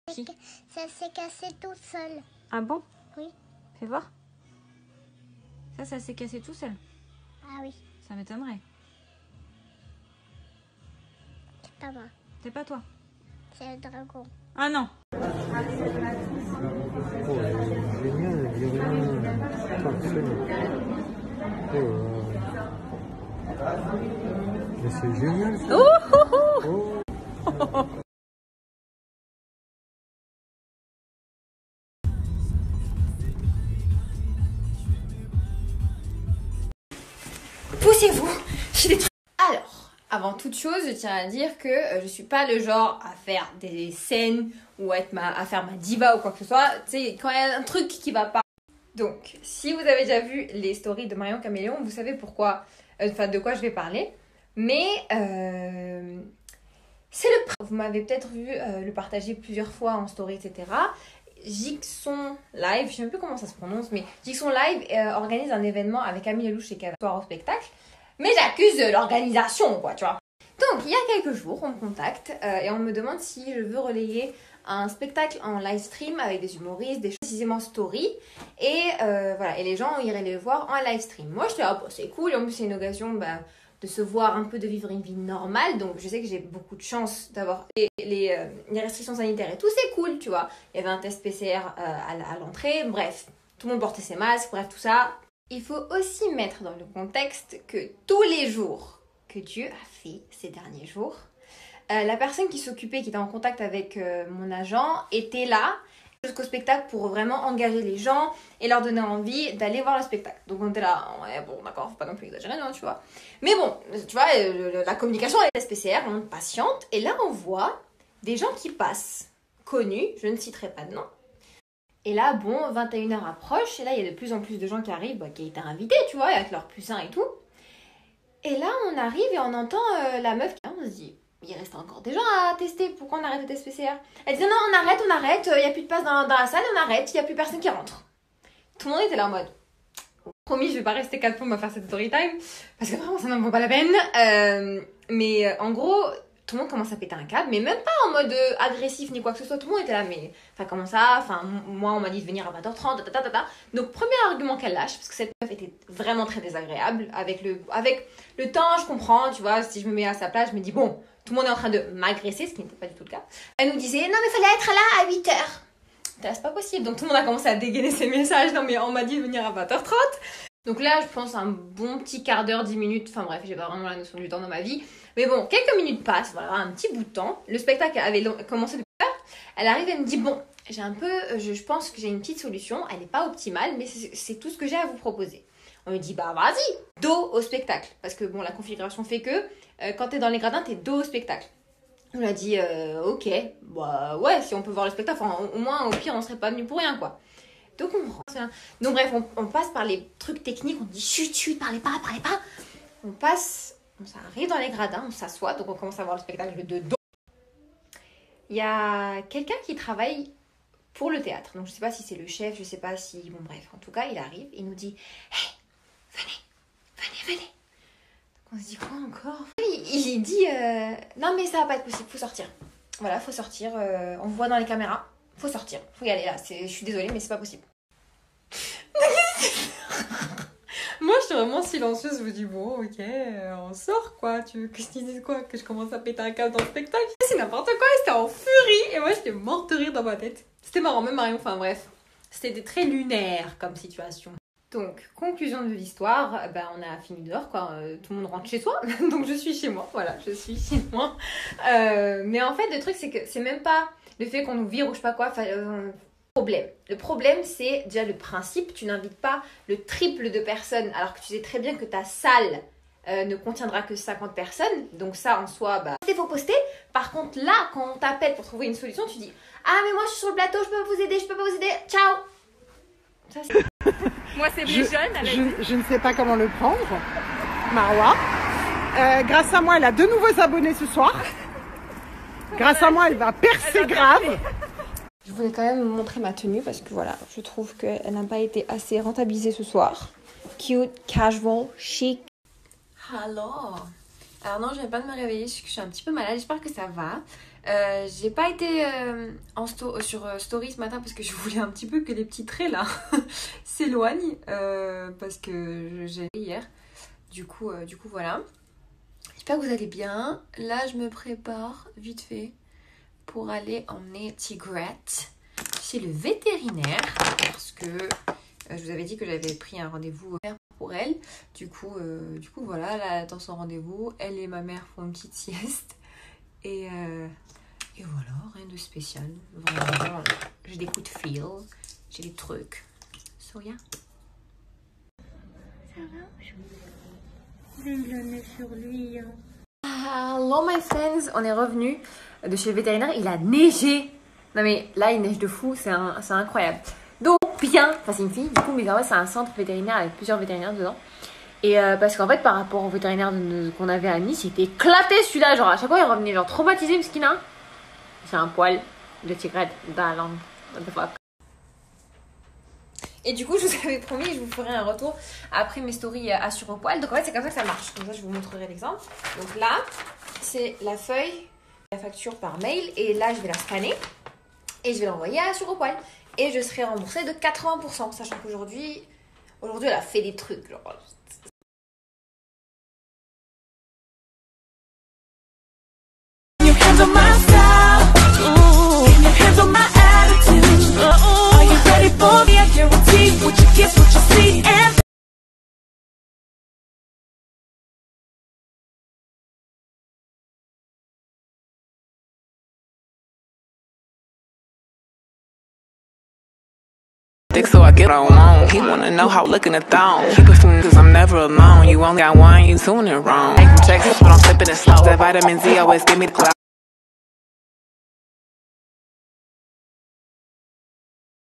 Qui? Ça s'est cassé tout seul. Ah bon? Oui. Fais voir. Ça s'est cassé tout seul. Ah oui. Ça m'étonnerait. C'est pas moi. C'est pas toi. C'est le dragon. Ah non. Oh, génial, il n'y a rien. Parfait. Mais c'est génial ça. Oh. Poussez-vous. J'ai des trucs. Alors, avant toute chose, je tiens à dire que je suis pas le genre à faire des scènes ou à faire ma diva ou quoi que ce soit. Tu sais, quand il y a un truc qui va pas. Donc, si vous avez déjà vu les stories de Marion Caméléon, vous savez pourquoi, de quoi je vais parler. Mais c'est le. Vous m'avez peut-être vu le partager plusieurs fois en story, etc. Jixon Live, je sais même plus comment ça se prononce, mais Jixon Live organise un événement avec Camille Lelouch et Kevin au spectacle. Mais j'accuse l'organisation, quoi, tu vois. Donc, il y a quelques jours, on me contacte et on me demande si je veux relayer un spectacle en live stream avec des humoristes, des choses précisément story. Et voilà, et les gens iraient les voir en live stream. Moi, je te dis, oh, c'est cool, et en plus, c'est une occasion de se voir un peu, de vivre une vie normale. Donc, je sais que j'ai beaucoup de chance d'avoir les restrictions sanitaires et tout, c'est cool, tu vois. Il y avait un test PCR à l'entrée, bref, tout le monde portait ses masques, bref, tout ça. Il faut aussi mettre dans le contexte que tous les jours que Dieu a fait ces derniers jours, la personne qui s'occupait, qui était en contact avec mon agent, était là jusqu'au spectacle pour vraiment engager les gens et leur donner envie d'aller voir le spectacle. Donc on était là, ouais, bon d'accord, faut pas non plus exagérer, non, tu vois. Mais bon, tu vois, la communication avec la SPCR, on est patiente, et là on voit des gens qui passent, connus, je ne citerai pas de nom. Et là, bon, 21h approche, et là, il y a de plus en plus de gens qui arrivent, qui étaient invités, tu vois, avec leur plus 1 et tout. Et là, on arrive et on entend la meuf qui... On se dit, il reste encore des gens à tester, pourquoi on arrête le test PCR? Elle dit, non, on arrête, il n'y a plus de place dans la salle, on arrête, il n'y a plus personne qui rentre. Tout le monde était là en mode, promis, je vais pas rester 4 plombs à faire cette story time, parce que vraiment, ça n'en vaut pas la peine. Mais en gros... Tout le monde commence à péter un câble, mais même pas en mode agressif ni quoi que ce soit. Tout le monde était là, mais enfin comment ça? Enfin moi on m'a dit de venir à 20h30, Donc premier argument qu'elle lâche, parce que cette meuf était vraiment très désagréable. Avec le temps, je comprends, tu vois, si je me mets à sa place, je me dis bon, tout le monde est en train de m'agresser, ce qui n'était pas du tout le cas. Elle nous disait non mais fallait être là à 8h. C'est pas possible. Donc tout le monde a commencé à dégainer ses messages. Non mais on m'a dit de venir à 20h30. Donc là, je pense un bon petit quart d'heure, 10 minutes. Enfin bref, j'ai pas vraiment la notion du temps dans ma vie. Mais bon, quelques minutes passent, voilà, un petit bout de temps. Le spectacle avait commencé depuis tard. Elle arrive et me dit, bon, j'ai un peu, je pense que j'ai une petite solution. Elle n'est pas optimale, mais c'est tout ce que j'ai à vous proposer. On me dit, bah vas-y, dos au spectacle. Parce que bon, la configuration fait que quand t'es dans les gradins, t'es dos au spectacle. On a dit, ok, bah ouais, si on peut voir le spectacle, enfin, au moins, au pire, on serait pas venu pour rien, quoi. Donc on rentre. Donc bref, on passe par les trucs techniques, on dit chut, parlez pas. On passe, on arrive dans les gradins, on s'assoit, donc on commence à voir le spectacle de dos. Il y a quelqu'un qui travaille pour le théâtre, donc je sais pas si c'est le chef, je sais pas si... Bon bref, en tout cas, il arrive, il nous dit « Hey, venez !» Donc on se dit quoi encore? Il dit « Non mais ça va pas être possible, faut sortir. » Voilà, faut sortir, on voit dans les caméras. Faut sortir, faut y aller là, je suis désolée mais c'est pas possible. Moi je suis vraiment silencieuse, je me dis bon ok, on sort quoi, tu veux que je te dise quoi? Que je commence à péter un câble dans le spectacle? C'est n'importe quoi, c'était en furie et moi j'étais morte de rire dans ma tête. C'était marrant, même Marion, enfin bref, c'était très lunaire comme situation. Donc, conclusion de l'histoire, on a fini dehors quoi, tout le monde rentre chez soi, donc je suis chez moi, voilà, je suis chez moi. Mais en fait le truc c'est que c'est même pas le fait qu'on nous vire ou je sais pas quoi, problème. Le problème, c'est déjà le principe. Tu n'invites pas le triple de personnes alors que tu sais très bien que ta salle ne contiendra que 50 personnes. Donc ça, en soi, il faut poster. Par contre, là, quand on t'appelle pour trouver une solution, tu dis « Ah, mais moi, je suis sur le plateau, je peux pas vous aider, ciao !» Ça, c'est... Moi, c'est plus jeune. Je ne sais pas comment le prendre. Marwa. Grâce à moi, elle a 2 nouveaux abonnés ce soir. Grâce à moi, elle va percer grave. Je voulais quand même montrer ma tenue parce que voilà, je trouve qu'elle n'a pas été assez rentabilisée ce soir. Cute, casual, chic. Alors non, je viens pas de me réveiller, je suis un petit peu malade, j'espère que ça va. J'ai pas été sur Story ce matin parce que je voulais un petit peu que les petits traits là s'éloignent parce que j'ai hier. Du coup voilà. J'espère que vous allez bien. Là je me prépare vite fait pour aller emmener Tigrette chez le vétérinaire parce que je vous avais dit que j'avais pris un rendez-vous pour elle. Du coup voilà, elle attend son rendez-vous. Elle et ma mère font une petite sieste et voilà, rien de spécial. Vraiment, j'ai des coups de fil, j'ai des trucs. So yeah. Ça va? J'ai le nez sur lui. Hello my friends, on est revenu de chez le vétérinaire. Il a neigé. Non mais là il neige de fou, c'est incroyable. Donc bien, enfin c'est une fille du coup, mais en vrai c'est un centre vétérinaire avec plusieurs vétérinaires dedans. Et parce qu'en fait par rapport au vétérinaire qu'on avait à Nice, il était éclaté celui-là, genre à chaque fois il revenait genre traumatisé parce qu'il a. C'est un poil de tigrette dans la langue. What the fuck. Et du coup, je vous avais promis, je vous ferai un retour après mes stories à sur au poil. Donc en fait, c'est comme ça que ça marche. Comme ça, je vous montrerai l'exemple. Donc là, c'est la feuille, la facture par mail. Et là, je vais la scanner et je vais l'envoyer à sur au poil. Et je serai remboursée de 80%. Sachant qu'aujourd'hui, elle a fait des trucs. Genre, so I get what I want. He wanna know how looking a thong. Keep it food cause I'm never alone. You only got one, you doing it wrong. Make them Texas, but I'm flipping it slow. That vitamin Z always give me the clout.